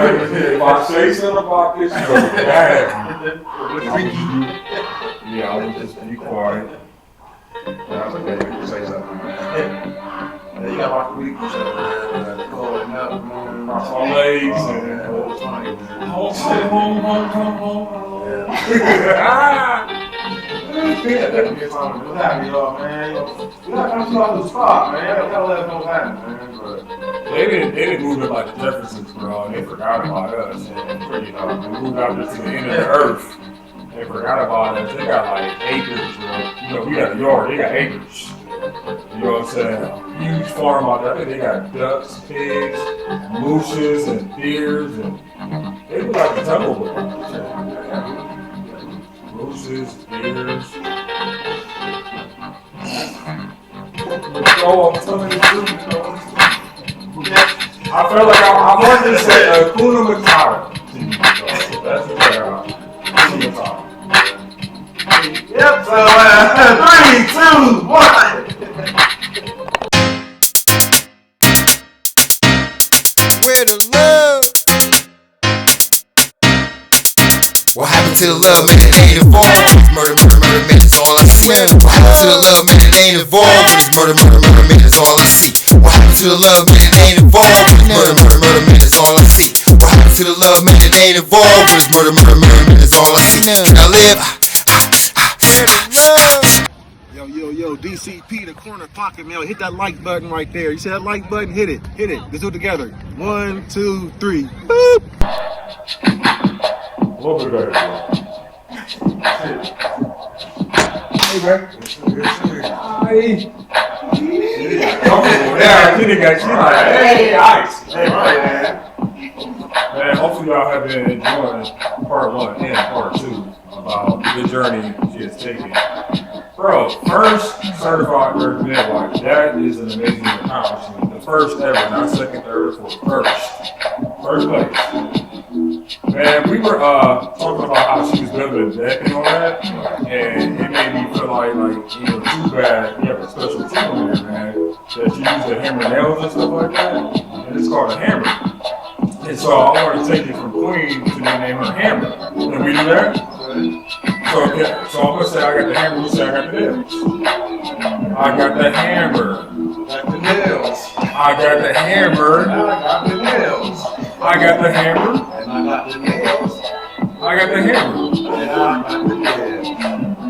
If I say something about this, you're going to be mad at me. Yeah, I would just be quiet. Yeah, I was okay. You can say something, man. Yeah, you got like a week or so, man. Going up, man. Cross my legs and it's funny, man. home. Yeah. Yeah. What's happening, y'all, man? We gotta come to the spot, man. We gotta let them happen, man. But They didn't move it like the Jeffersons, bro. They forgot about us. And, you know, we moved out just to the end of the earth. They forgot about us. They got like acres, bro. You know, we got a yard. They got acres. You know what I'm saying? Huge farm out there. I think they got ducks, pigs, mooses, and deers, and they look like the temple with them. Mooses, deers. Oh, I'm telling you the truth. I felt like I wanted to say Kuna Matata to you, so that's what I got. Kuna Matata. yep, so 3, 2, 1. Where the love? What happened to the love, man? It ain't involved. Murder, man, it's all I see. What happened to the love, man? It ain't involved. It's murder, man, it's all I see. What happened to the love, man? It ain't involved. Murder, man, it's all I see. What happened to the love, man? It ain't involved. It's murder, man, it's all I see. Can I live? Yo, DCP, the corner pocket mail. Hit that like button right there. You see that like button? Hit it. Let's do it together. 1, 2, 3. Boop. A little bit better. Hey, man. Hi. Yeah, Kitty got you like, hey, ice. Hey, man. Man, hopefully y'all have been enjoying part 1 and part 2 about the journey she has taken. Bro, first certified birth midwife, that is an amazing accomplishment. The first ever, not second, third, or fourth, first place. Man, we were talking about how she was building a deck and all that, and it made me feel like too bad you have a special tool in there, man, that you use to hammer nails and stuff like that, and it's called a hammer. And so I want to take it from Queen to name her Hammer. Can we do that? So I'm going to say I got the hammer, you say I got the nails. I got the hammer. Got the nails. I got the hammer. I got the nails. I got the hammer. And I got the nails. I got the hammer. And I got the nails.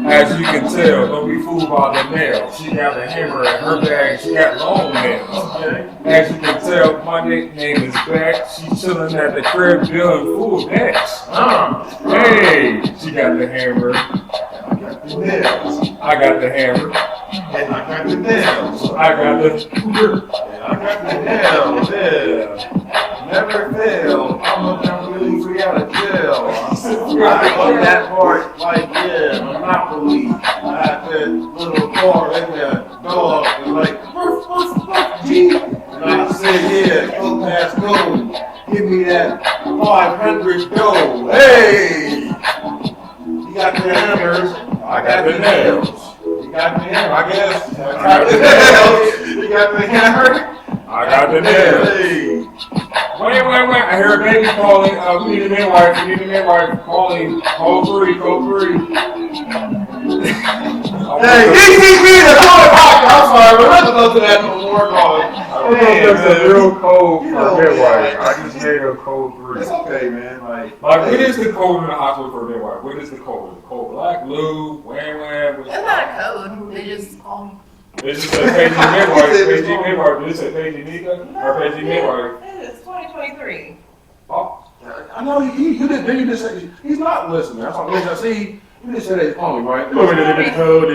As you can tell, don't be fooled by the nails. She got a hammer in her bag. She got long nails. Okay. As you can tell, my nickname is Beck. She's chilling at the crib building full decks. Hey, she got the hammer. I got the nails. I got the hammer. And I got the nails. I got the And I got the nails. Yeah. Never fail. I'm gonna really free out of jail. I on that part like Monopoly. I had that little car in there, dog, and like and I said, yeah, go past go. Give me that 500 dough. Hey! You got the hammers. I got the nails. You got the hammer, I guess. I got the nails. You got the hammer. I got the nails. Hey. Wait. I hear a baby calling. We need a midwife. Calling. Code 3. Hey, DCP, the code podcast. I'm sorry, we're not going to go to that no more call. I don't know if that's a real code for midwife. I just made a code 3. It's okay, man. Like what is the code in the hospital for midwife? What is the code? Is it code black, blue, wham? It's not a code. They just It's just a paging midwife. Did it say paging Mica or paging midwife? It's 2023. Oh. I know you didn't say he's not listening. That's what I see. You just said they call me, right? What did they code? What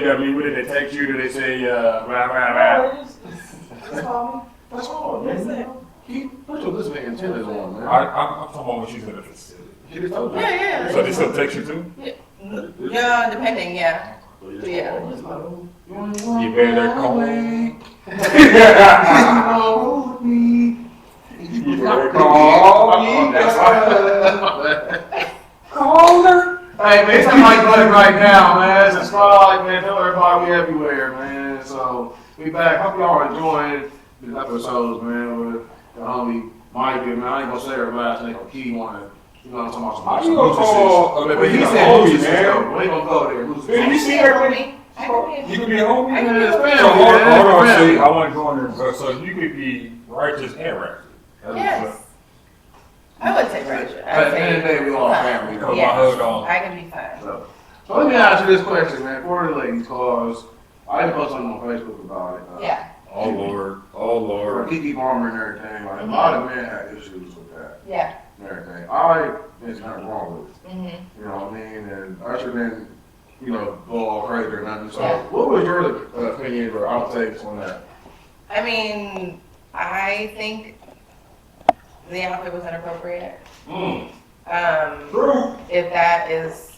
did they text you? Did they say Just call me. That's all, man. Put your listening antennas on, man. I'm talking about when she's in the facility. She just told you. Yeah. So they still text you too? Yeah, depending, yeah. Yeah. You better call me. You better call me. Call her. Hey, man, it's like button right now, man. Subscribe, man. Tell everybody we everywhere, man. So we back. Hope y'all are enjoying the episodes, man. With the homie Mike, man, I ain't gonna say her last name, but he wanted, you know what I'm talking How about? you gonna call a But he homie, said, "Who's man? We ain't gonna go there. Who's Man, you see everything? I could be. You could be a homie? I can be a So family, hold on, family. see, I want to go in there. So you could be righteous and ratchet. Yes. I would say ratchet. At I'd the end of the day, we all fun. family. Put my Yes. hood on. I can be fun. So let me ask you this question, man, for the ladies, cause I didn't post something on Facebook about it. Yeah. Oh Lord, oh For Lord. Kiki Palmer and everything, like a lot of men had issues with that Yeah. and everything. I there's nothing wrong with it. Mhm. You know what I mean? And I should then, you know, go all crazy or nothing. So Yeah. what was your opinion or outtakes on that? I mean, I think the outfit was inappropriate. True. If that is,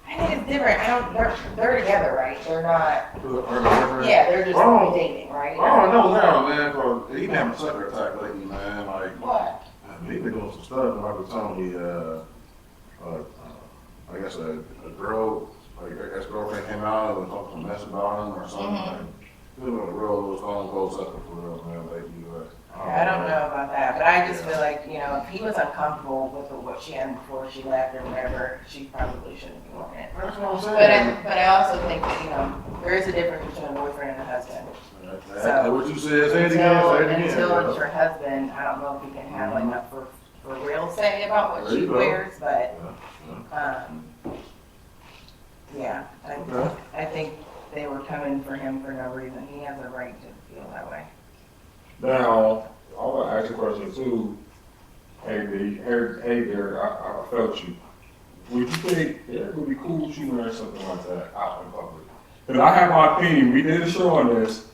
I think it's different. I don't. They're together, right? They're not. Yeah, they're just Oh. dating, right? Oh, no, no, man. Cause he been having a sucker attack lately, man. Like, What? he been doing some stuff. And I was telling me, I guess a girl, like his girlfriend came out and talked some mess about him or something. Mhm. Like, he was a real little stone cold sucker for real, man. Lately, I don't know about that, but I just feel like, you know, if he was uncomfortable with what she had before she left or whatever, she probably shouldn't be doing it. That's what I'm But saying. I also think that, you know, there is a difference between a boyfriend and a husband. That's what you said. Say it again. Say it again. Until it's your husband, I don't know if he can have like a for real say about what There she you go. wears, but, Yeah. yeah, Okay. I think they were coming for him for no reason. He has a right to feel that way. Now, I want to ask you a question too. Hey there, I felt you. Would you think it would be cool if you wearing something like that out in public? Because I have my opinion. We did a show on this,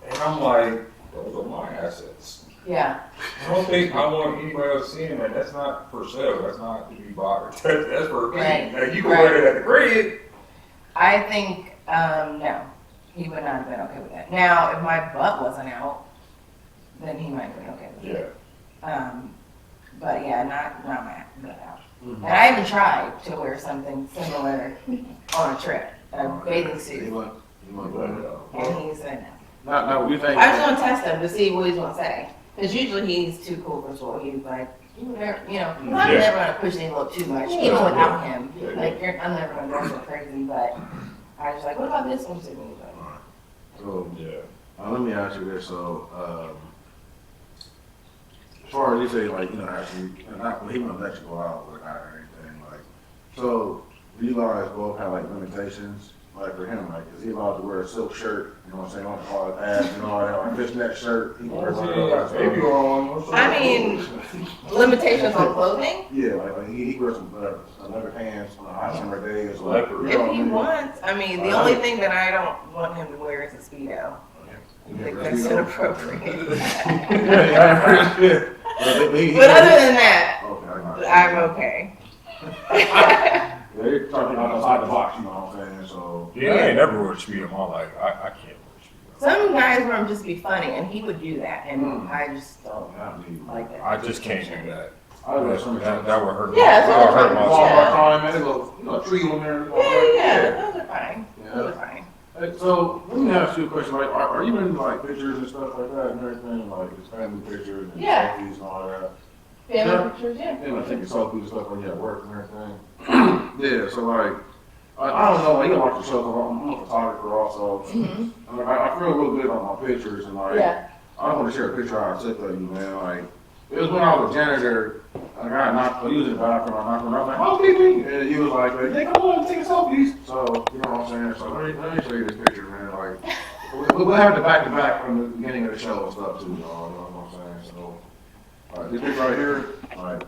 and I'm like, those are my assets. Yeah, I don't think I want anybody else seeing that. That's not for sale. That's not to be bought. That's for me. Right. Now, you can wear it at the crib. I think, no, he would not have been okay with that. Now, if my butt wasn't out, then he might have been okay with it. Yeah. But yeah, not my butt out. And I even tried to wear something similar on a trip, a bathing suit, and he said no. No, we think. I was gonna test him to see what he's gonna say, because usually he's too cool for school. He's like, you never, you know, I'm Yeah. never gonna push the envelope too much, even without him. Like, I'm never gonna go so crazy, but I was like, what about this one? He was like, So, Yeah. let me ask you this. So, as far as you say, like, you know, actually, not he won't let you go out with that or anything, like, so you guys both have like limitations. Like for him, like, is he allowed to wear a silk shirt? You know what I'm saying? On the hard ass, you know, like fishnet shirt. He can wear one of those. Baby on. I mean, limitations on clothing. Yeah, like he wears some leather pants on a hot summer day or something. If he wants, I mean, the only thing that I don't want him to wear is a Speedo. I think that's inappropriate. But other than that, I'm okay. Yeah, they're talking about outside the box, you know what I'm saying? So Yeah, I ain't never wore a speedo in my life. I can't wear a speedo. Some guys wear them just to be funny, and he would do that, and I just don't not me. like that. I just can't do that. I wear some That would hurt. Yeah, that would hurt my Walmart soul. time, man, little, you know, tree on there. Yeah, those are fine. Yeah. Those are fine. Hey, so let me ask you a question. Like, are you into like pictures and stuff like that and everything? Like, his family pictures and Yeah. selfies and all that. Family pictures, yeah. Yeah, like taking selfies and stuff when you're at work and everything. Yeah, so like, I don't know. Like, you watch the show. 'Cause I'm a photographer also. Mm-hmm. I feel real good on my pictures and like, Yeah. I want to share a picture I took of you, man. Like, it was when I was a janitor. I got knocked. He was in the bathroom. I knocked him. I was like, "Oh, baby," and he was like, "Yeah, come on, take selfies." So you know what I'm saying. So let me show you this picture, man. Like, we'll have the back to back from the beginning of the show and stuff too, y'all. You know what I'm saying. So, all right, this picture right here, like.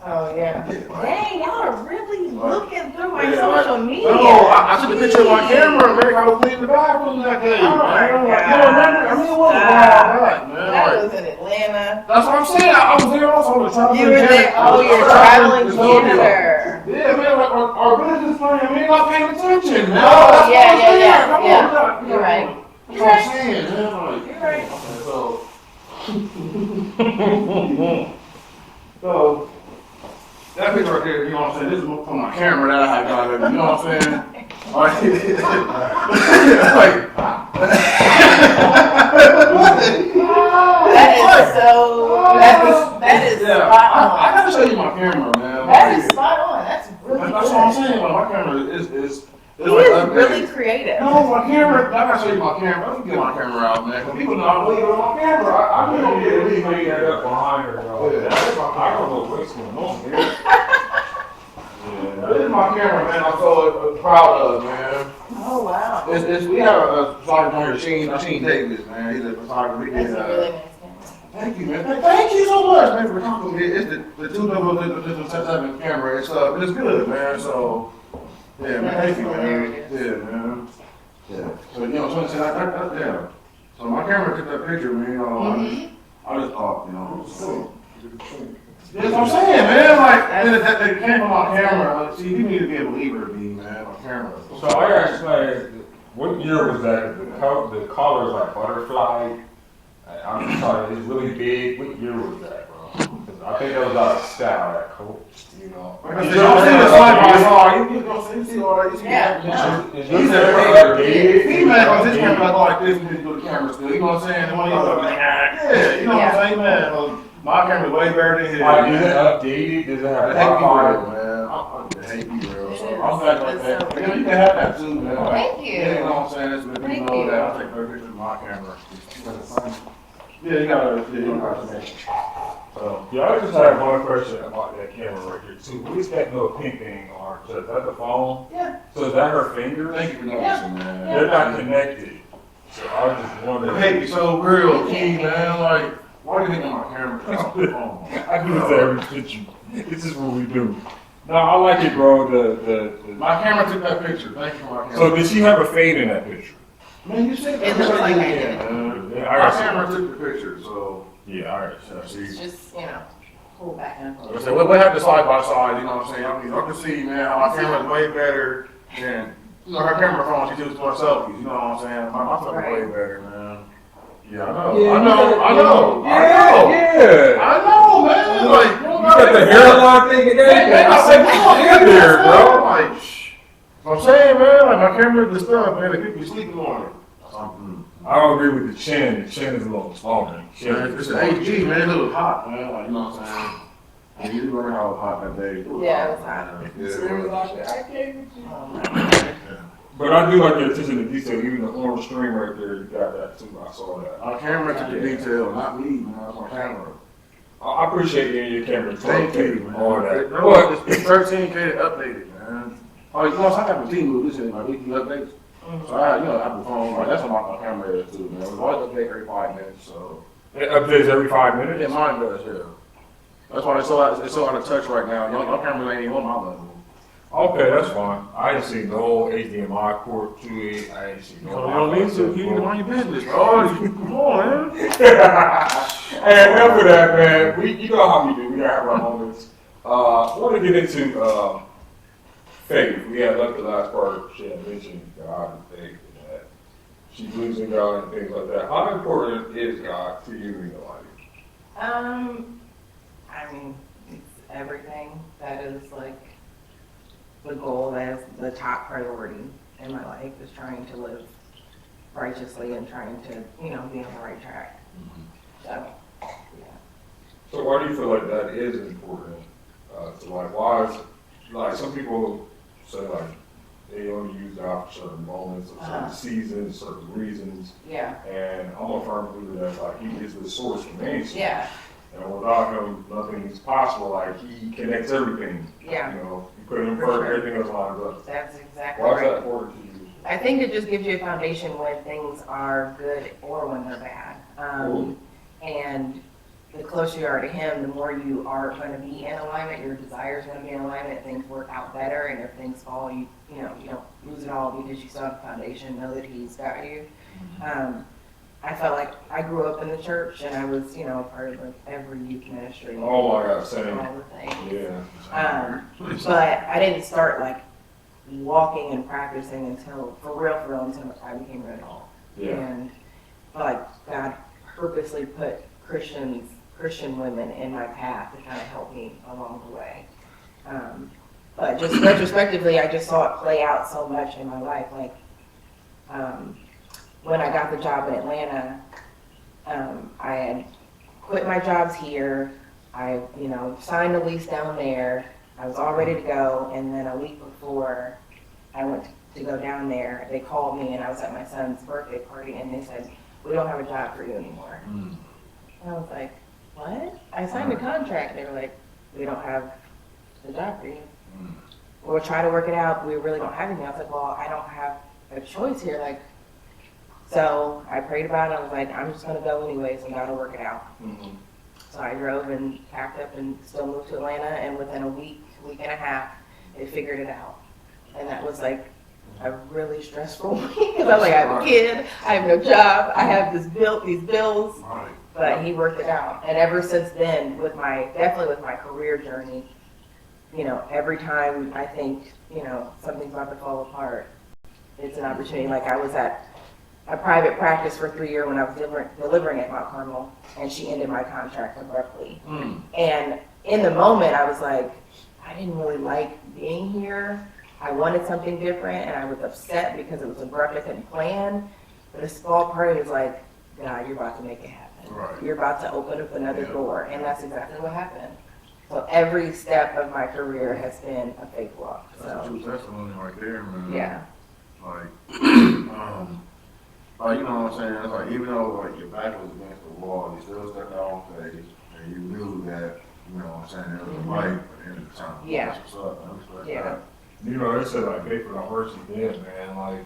Oh, yeah. Dang, y'all are really looking through my Yeah, social like, media. No, I took a picture of my camera, man. I was cleaning the bathroom that day. Oh, my man. God. You remember? I mean, it was a while back, man. That Like, was in Atlanta. that's what I'm saying. I was there also. I was traveling You were there. Oh, you're a traveling janitor. Yeah, man. Like our business plan, we ain't not paying attention. Man. Oh, That's yeah, what I'm yeah, saying. Come yeah. on, man. You're right. That's You're what I'm right. saying, man. Like, You're right. So that picture right there, you know what I'm saying? This is from my camera that I had got of it, you know what I'm saying? That is so I gotta show you my camera, man. That is spot on. That's really good. That's what I'm saying. Like, my camera is He is like really creative. No, my camera. I gotta show you my camera. Let me get my camera out, man. Cause people know I believe in my camera. I really don't get Leave anything that up behind her, though. Yeah, that's my I don't camera. know what's going on here. This is my camera, man. I'm so proud of, man. Oh wow. We have a photographer, Sheen Davis, man. He's a photographer. That's a really nice camera. Thank you, man. Thank you so much, man, for talking to me. It's the 277 camera and stuff. It's good, man. So, yeah, man. Thank you, man. Yeah, man. Yeah. So, you know, yeah. So my camera took that picture, man. You know, I just thought, you know. So. That's what I'm saying, man. Like, that came from my camera. Like, see, you need to be a believer in me, man. My camera. So I gotta explain, what year was that? The color is like butterfly. I'm just sorry, it's really big. What year was that, bro? 'Cause I think that was out of style, that coat, you know. Because you don't see the side by side. You don't see all that. You see Yeah. He said, he mad because his camera like this and didn't do the camera still. You know what I'm saying? Yeah, you know what I'm saying, man? My camera's way better than his. Like, is it updated? Does it have I hate Wi-Fi? you, man. I hate you, real. So I'm glad like that. You know, you can have that too, man. Like, Thank you. Yeah, you know what I'm saying? That's what you know that. I take no pictures of my camera. Yeah, you gotta make it. So, Yeah, I just had one question about that camera right here too. What is that little pink thing on? So is that the phone? Yeah. So is that her finger? thank you for noticing, man. They're not connected. So I was just wondering. I hate you so real, King, man. Like, why are you hitting my camera? Oh, I do this to every picture. This is what we do. No, I like it, bro. my camera took that picture. Thank you for my camera. So did she have a fade in that picture? Man, you said It looks like I yeah, did. man. Yeah, My camera took the picture, so. Yeah, all right. It's just, pull back and I forth. said, we have the side by side, you know what I'm saying? I mean, I can see, man, how my camera's way better than, you know, her camera phone, she does more selfies, you know what I'm saying? My stuff is way better, man. Yeah, I know. Yeah, I know, Yeah. I know, man. Like, You got the hairline thing and everything. I said, get there, bro. Like, I'm saying, man, like my camera is stuff, man, it keep me sleeping on it. I don't agree with the chin. The chin is a little smaller. It's an AG, man, it was hot, man, like, you know what I'm saying? And you remember how it was hot that day? Yeah, it was hot. Yeah, it was. But I do like your attention to detail. Even the orange string right there, you got that too. I saw that. My camera took the detail, not me, man, that's my camera. I appreciate you and your camera. Thank you, man. All that. No, But it's 13K updated, man. Oh, you know, I have a team with this in my weekly updates. So I, you know, Apple phone, like that's what my camera is too, man. It's always update every 5 minutes, so. it updates every 5 minutes. Yeah, mine does, yeah. That's why it's so out of touch right now. Your camera ain't even on my level. Okay, that's fine. I ain't seen no HDMI port to it. I ain't seen no. So you don't need to keep it on your business, bro. Come on, man. Hey, enough of that, man. You know how we do. We gotta have our moments. I want to get into faith. We had left the last part. She had mentioned God and faith and that she believes in God and things like that. How important is God to you in your life? I mean, it's everything. That is like the goal. That is the top priority in my life, is trying to live righteously and trying to, be on the right track. So, yeah. So why do you feel like that is important to life? Why is, like, some people say like they only use God for certain moments, or certain seasons, certain reasons. Yeah. And I'm a firm believer that like He is the source for me. Yeah. And without Him, nothing is possible. Like He connects everything. Yeah. You put Him For first, sure. everything else lines up. That's exactly Why is right. that important to you? I think it just gives you a foundation when things are good or when they're bad. And the closer you are to Him, the more you are going to be in alignment. Your desires are going to be in alignment. Things work out better, and if things fall, you don't lose it all because you still have a foundation. Know that He's got you. I felt like I grew up in the church, and I was, part of like every youth ministry. Oh my God, same. All the things. Yeah. But I didn't start like walking and practicing until I became really old. Yeah. And like God purposely put Christian women in my path to kind of help me along the way. But just retrospectively, I just saw it play out so much in my life. Like when I got the job in Atlanta, I had quit my jobs here, I, signed the lease down there. I was all ready to go, and then a week before I went to go down there, they called me, and I was at my son's birthday party, and they said, "We don't have a job for you anymore." And I was like, "What?" I signed a contract, and they were like, "We don't have the job for you. We'll try to work it out, but we really don't have anything." I was like, "Well, I don't have a choice here." So I prayed about it. I was like, "I'm just gonna go anyways, and God will work it out." So I drove and packed up and still moved to Atlanta, and within a week and a half, they figured it out. And that was like a really stressful week, because I was like, I have a kid, I have no job, I have these bills, but he worked it out. And ever since then, definitely with my career journey, every time I think, something's about to fall apart, it's an opportunity. Like I was at a private practice for 3 years when I was delivering at Mount Carmel, and she ended my contract abruptly. And in the moment, I was like, I didn't really like being here. I wanted something different, and I was upset because it was abrupt. I couldn't plan. But a small part of me was like, God, you're about to make it happen. Right. You're about to open up another door, and that's exactly what happened. So every step of my career has been a fake walk. That's a So true testimony right there, man. yeah, Like, you know what I'm saying? It's like, even though like your back was against the wall, you still stepped out on faith, and you knew that, you know what I'm saying, there was a light at the end of the tunnel. Yeah. That's what's up. I respect Yeah. that. They said like pay for the horse is dead, man. Like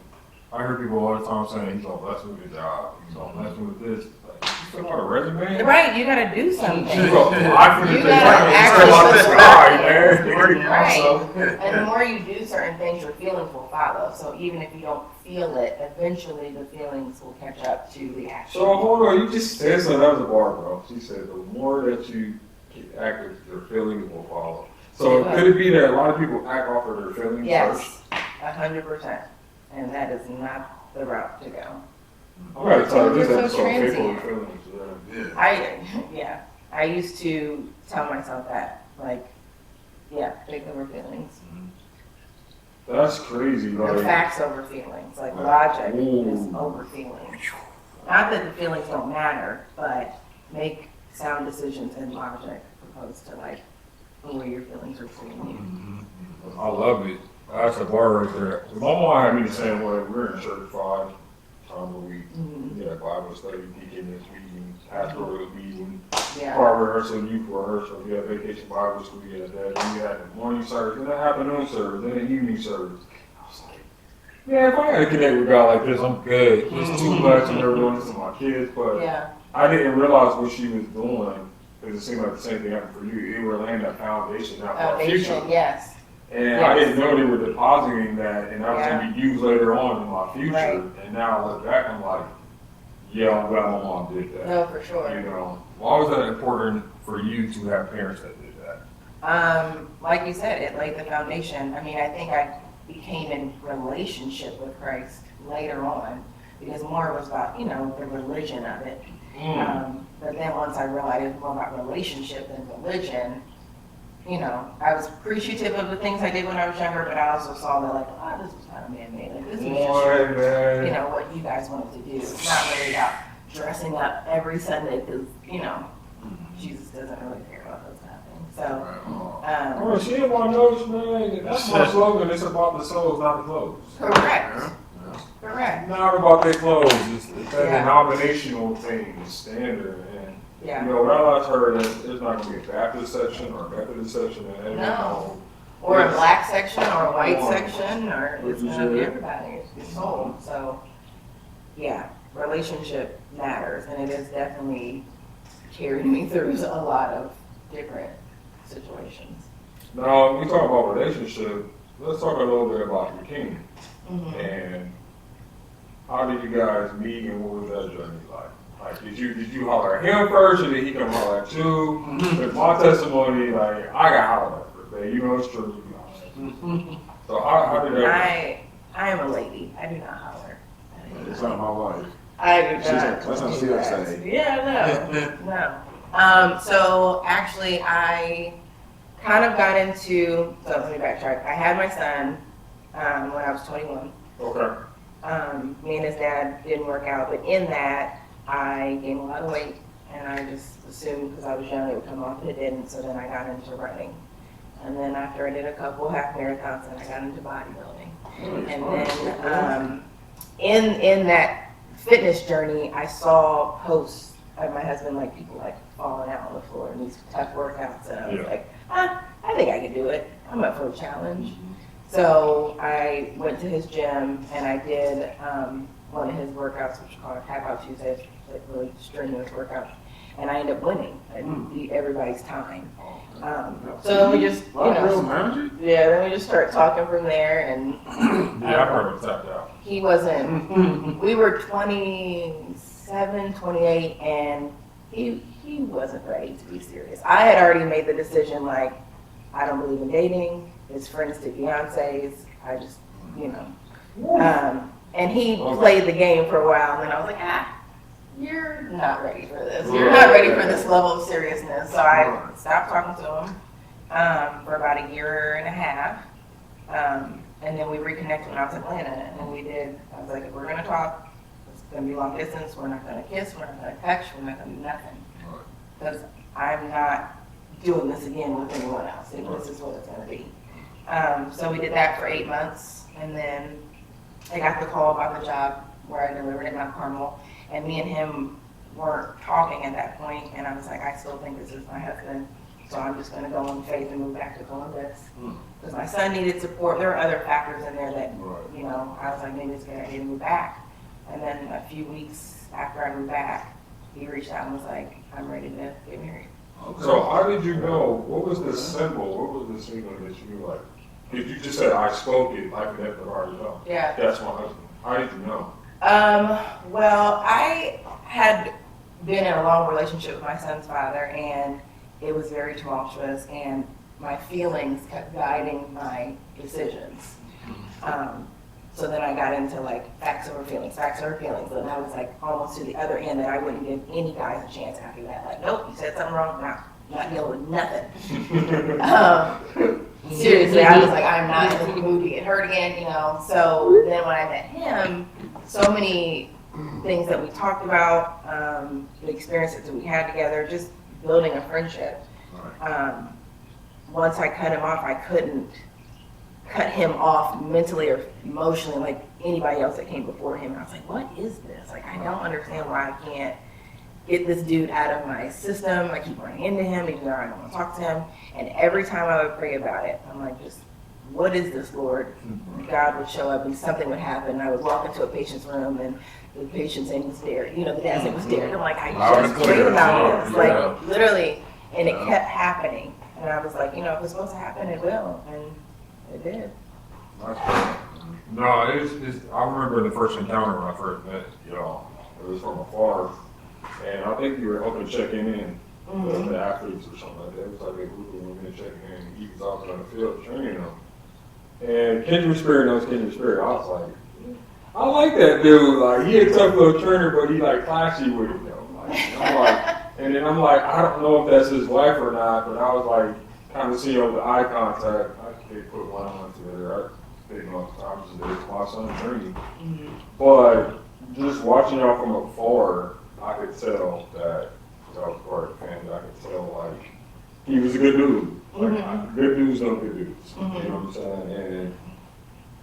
I hear people all the time saying he's gonna bless me with a job, he's gonna bless me with this. Like, you fill out a resume. right. You got to do something. You go apply for the You thing. gotta Like, actually about the sky, man. Right. And the more you do certain things, your feelings will follow. So even if you don't feel it, eventually the feelings will catch up to the action. So hold on, you just said something. That was a bar, bro. She said the more that you act with your feelings will follow. So could it be that a lot of people act off of their feelings first? Yes, 100%. And that is not the route to go. I'm gonna tell you this Feelings are so episode, pay for transient. your feelings. Yeah. I used to tell myself that, think over feelings. That's crazy, The like. facts over feelings, like logic is Ooh. over feelings. Not that the feelings don't matter, but make sound decisions in logic opposed to where your feelings are pulling you. I love it. That's a bar right there. My mom had me the same way. We were in church 5 times a week. Mhm. Yeah, Bible study, deaconess meeting, pastoral meeting, Yeah, choir rehearsal, youth rehearsal. You had vacation Bible school, you had that. Then you had the morning service, then the afternoon service, then the evening service. I was like, man, if I had to connect with God like this, I'm good. It's too much. I'm never doing this to my kids. But yeah, I didn't realize what she was doing because it seemed like the same thing happened for you. You were laying that foundation out for our future. foundation, yes. And I didn't know they were depositing that, and that was Yeah. going to be used later on in my future. Right. And now I look back, I'm like, yeah, I'm glad my mom did that. No, for sure. Why was that important for you to have parents that did that? Like you said, it laid the foundation. I mean, I think I became in relationship with Christ later on because more was about, the religion of it. But then once I realized it was more about relationship than religion, I was appreciative of the things I did when I was younger, but I also saw that this was kind of man-made. This was just, what you guys wanted to do. It's not really about dressing up every Sunday because, Jesus doesn't really care about those kind of things. So, Oh, she didn't want those, man. That's my slogan. It's about the souls, not the clothes. correct. Correct. Not about their clothes. It's that Yeah. denominational thing, the standard. And, Yeah. what I last heard is there's not going to be a Baptist section or a Methodist section. And No. Or a black section or a white Come on. section, or it's going to be everybody. It's sold. So, yeah, relationship matters, and it has definitely carried me through a lot of different situations. Now, when we talk about relationship, let's talk a little bit about your king. Mm-hmm. And how did you guys meet, and what was that journey like? Like, did you holler at him first, or did he come holler at you? With my testimony, I got hollered at first, man. It's true. So how did that? I am a lady. I do not holler. It's not my wife. I do not. That's what do she'll that. say. Yeah, no. So actually, I kind of got into. So let me backtrack. I had my son when I was 21. Okay. Me and his dad didn't work out, but in that, I gained a lot of weight, and and I just assumed because I was young it would come off, and it didn't, so then I got into running. And then after I did a couple half marathons, and I got into bodybuilding. And then in that fitness journey, I saw posts of my husband, like people like falling out on the floor in these tough workouts, and I was like, I think I can do it. I'm up for a challenge. So I went to his gym and I did one of his workouts, which is called Tap Out Tuesdays, like really strenuous workout, and I ended up winning. I beat everybody's time. So then we just, then we just start talking from there, and I've heard him tapped out. he wasn't. We were 27, 28, and he wasn't ready to be serious. I had already made the decision, like, I don't believe in dating. His friends to fiancés. I just, and he played the game for a while, and then I was like, you're not ready for this. You're not ready for this level of seriousness. So I stopped talking to him for about a year and a half. And then we reconnected when I was in Atlanta, and I was like, if we're gonna talk, it's gonna be long distance, we're not gonna kiss, we're not gonna text, we're not gonna do nothing. Because I'm not doing this again with anyone else. This is what it's gonna be. So we did that for 8 months, and then I got the call about the job where I delivered in Mount Carmel, and me and him weren't talking at that point, and I was like, I still think this is my husband, so I'm just gonna go in faith and move back to Columbus. Because my son needed support. There were other factors in there that, I was like, maybe it's a good idea to move back. And then a few weeks after I moved back, he reached out and was like, I'm ready to get married. So how did you know, what was the symbol, what was the signal that you were like, because you just said, I spoke it, I could have already know. Yeah. That's my husband. How did you know? Well, I had been in a long relationship with my son's father, and it was very tumultuous, and my feelings kept guiding my decisions. So then I got into like facts over feelings, and I was like almost to the other end that I wouldn't give any guys a chance after that. Like, nope, you said something wrong, no, not dealing with nothing. Seriously, I was like, I'm not in the mood to get hurt again, So then when I met him, so many things that we talked about, the experiences that we had together, just building a friendship. Once I cut him off, I couldn't cut him off mentally or emotionally like anybody else that came before him. And I was like, what is this? Like, I don't understand why I can't get this dude out of my system. I keep running into him, even though I don't want to talk to him. And every time I would pray about it, I'm like, just, what is this, Lord? God would show up and something would happen. I would walk into a patient's room and the patient's name was there. The dad's name was there. I'm like, I just prayed about this. Like, literally. And it kept happening. And I was like, if it's supposed to happen, it will. And it did. No, I remember the first encounter when I first met y'all. It was from afar. And I think you were hoping to check in with the athletes or something like that. It was like a group of women checking in. He was out on the field training them. And Kendrick Spirit knows Kendrick Spirit. I was like, I like that dude. Like, he a tough little trainer, but he like classy with it though. And then I'm like, I don't know if that's his wife or not, but I was like, kind of seeing over the eye contact. I can't put one on together. I didn't know at the time, just it's my son's dream. But just watching y'all from afar, I could tell that I was part of the family. I could tell like he was a good dude. Like good dudes know good dudes. You know what I'm saying? And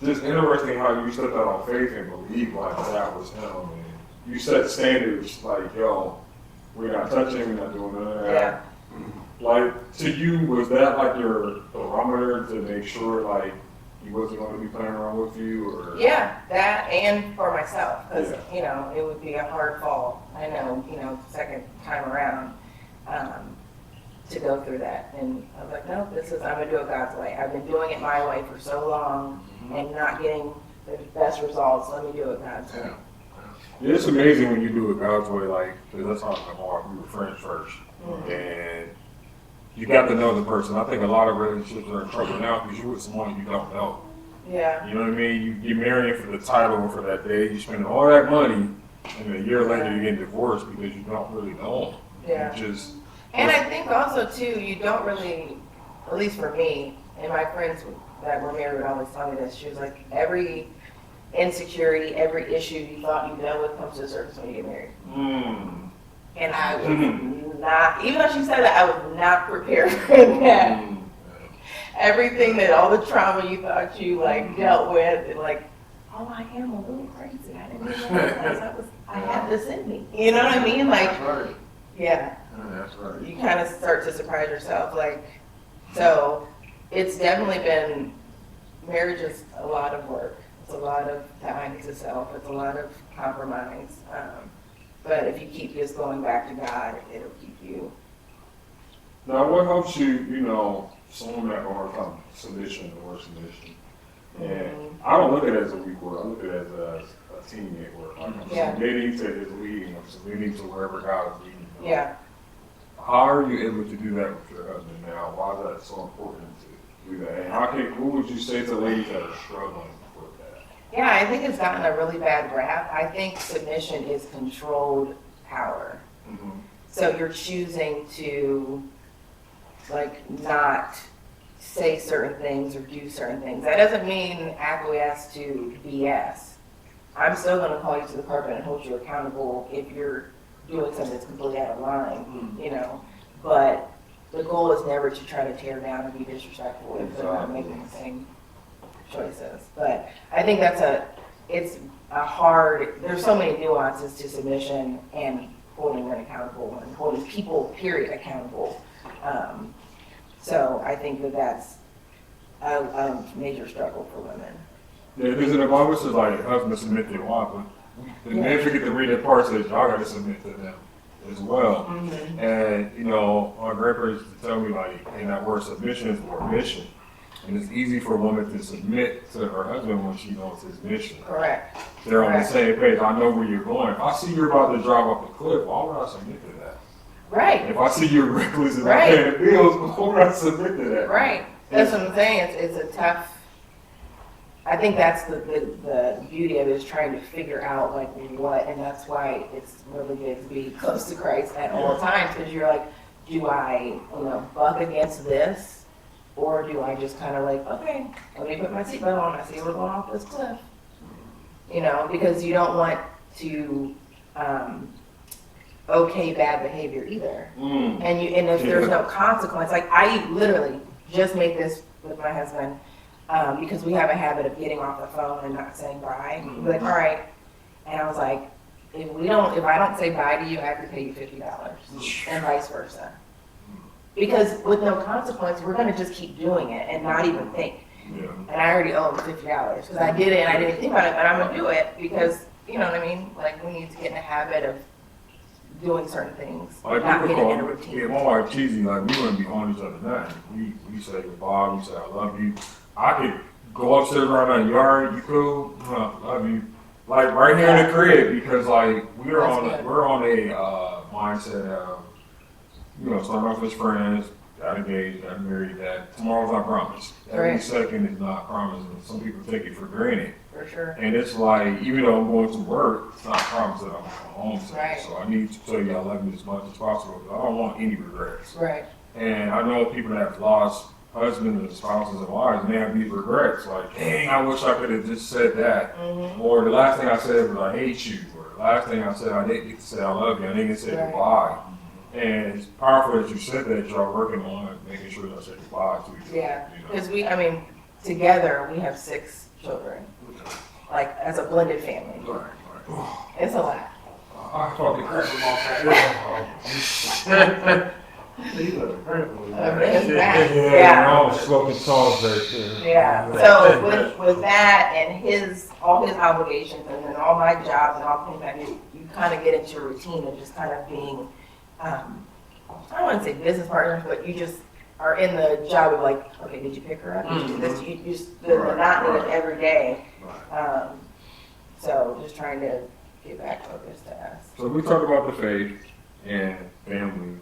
just interesting how you stepped out on faith and believed like that was him. And you set standards like, yo, we're not touching, we're not doing none of that. Yeah. Like, to you, was that like your barometer to make sure like he wasn't going to be playing around with you, or? Yeah, that and for myself, because it would be a hard fall. I know, second time around, to go through that, and I was like, no, I'm gonna do it God's way. I've been doing it my way for so long and not getting the best results. Let me do it God's way. Yeah, it's amazing when you do it God's way, like, because that's how we were friends first, and you got to know the person. I think a lot of relationships are in trouble now because you're with someone you don't know. Yeah. You know what I mean? You marry for the title and for that day. You spend all that money, and a year later you get divorced because you don't really know them. Yeah. And I think also too, you don't really, at least for me, and my friends that were married would always tell me this. She was like, every insecurity, every issue you thought you dealt with comes to the surface when you get married. And I was not, even though she said that, I was not prepared for that. Everything that, all the trauma you thought you like dealt with, and like, oh, I am a little crazy. I didn't even realize I had this in me. You know what I mean? Like, That's right. yeah. That's right. You kind of start to surprise yourself. Like, so it's definitely been, marriage is a lot of work. It's a lot of dying to self. It's a lot of compromise. But if you keep just going back to God, it'll keep you. Now, what helps you, someone that overcome submission or submission? And I don't look at it as a weak word. I look at it as a teammate word. Like I'm submitting to his leading. I'm submitting to wherever God is leading. Yeah. How are you able to do that with your husband now? Why is that so important to do that? And what would you say to ladies that are struggling with that? Yeah, I think it's gotten a really bad rap. I think submission is controlled power. Mm-hmm. So you're choosing to, like, not say certain things or do certain things. That doesn't mean acquiesce to BS. I'm still going to call you to the carpet and hold you accountable if you're doing something that's completely out of line, But the goal is never to try to tear down and be disrespectful if they're not making the same choices. But I think it's a hard, there's so many nuances to submission and holding men accountable and holding people, period, accountable. So I think that's a major struggle for women. Yeah, because in the Bible it says like husbands submit to their wife, but the men forget to read that part says y'all got to submit to them as well. Mm-hmm. And my grandparents used to tell me like, in that word submission is more mission, and it's easy for a woman to submit to her husband when she knows his mission. Correct. They're on the same page. I know where you're going. If I see you're about to drive off the cliff, why would I submit to that? Right. If I see you're reckless and not paying the bills, why would I submit to that? Right. That's what I'm saying. It's a tough. I think that's the beauty of it, is trying to figure out like what, and that's why it's really good to be close to Christ at all times, because you're like, do I, buck against this, or do I just kind of like, okay, let me put my seatbelt on, I see we're going off this cliff, because you don't want to okay bad behavior either, and if there's no consequence, like I literally just made this with my husband. Because we have a habit of getting off the phone and not saying bye. We're like, all right. And I was like, if I don't say bye to you, I have to pay you $50, and vice versa. Because with no consequence, we're gonna just keep doing it and not even think. Yeah. And I already owe him $50 because I did it and I didn't think about it, but I'm gonna do it because you know what I mean. Like we need to get in the habit of doing certain things, like not getting in a routine. Yeah, my wife cheesy. Like we wouldn't be on each other nothing. We say goodbye. We say I love you. I could go upstairs around the yard. You cool? Love you. Like right here in the crib, because like we're on a mindset of starting off as friends, got engaged, got married. That tomorrow's not promised. Every second is not promised, and some people take it for granted. For sure. And it's like, even though I'm going to work, it's not promised that I'm going home today. Right. So I need to tell you I love you as much as possible, because I don't want any regrets. Right. And I know people that have lost husbands and spouses and wives, and they have these regrets. Like, dang, I wish I could have just said that. Mm-hmm. Or the last thing I said was I hate you. Or the last thing I said, I didn't get to say I love you. I didn't get to say goodbye. And it's powerful that you said that y'all working on making sure that I say goodbye to each other. Yeah, because together we have 6 children, like as a blended family. Right. It's a lot. I thought the Christmas Yeah. All smoking songs right there. Yeah. So with that and all his obligations and then all my jobs and all the things I do, you kind of get into a routine of just kind of being, I don't want to say business partners, but you just are in the job of like, okay, did you pick her up? Did you do this? You just the monotony of every day. So just trying to get back focused to us. So we talked about the faith and family.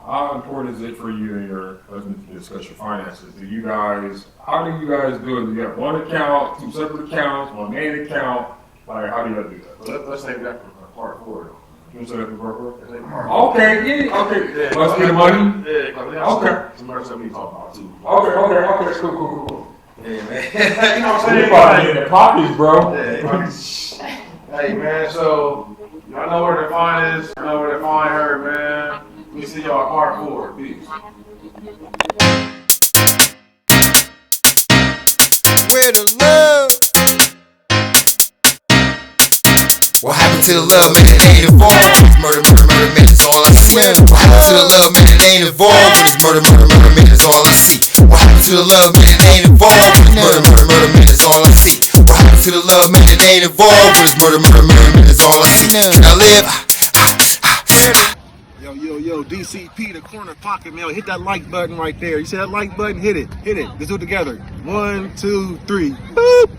How important is it for you and your husband to discuss your finances? How do you guys do it? Do you have one account, 2 separate accounts, one main account? Like, how do you guys do that? Let's take that for part 4. Can you say that for part 4? Let's take part 4. Okay, yeah, okay. Yeah, Let's get the money? Yeah, because we have some other stuff we talk about too. Okay, cool. Yeah, man. You know what I'm saying? You're probably in the pockets, bro. Yeah, Hey man, so y'all know where to find us. Y'all know where to find her, man. We see y'all part 4. Peace. Where the love? What happened to the love, man, it ain't involved? It's murder, murder, murder, man, it's all I see. What happened to the love, man, it ain't involved? When it's murder, murder, murder, man, it's all I see. What happened to the love, man, it ain't involved? When it's murder, murder, murder, man, it's all I see. What happened to the love, man, it ain't involved? When it's murder, murder, murder, man, it's all I see. Can I live? Yo, DCP, the corner pocket mail. Hit that like button right there. You see that like button? Hit it. Let's do it together. 1, 2, 3. Boop.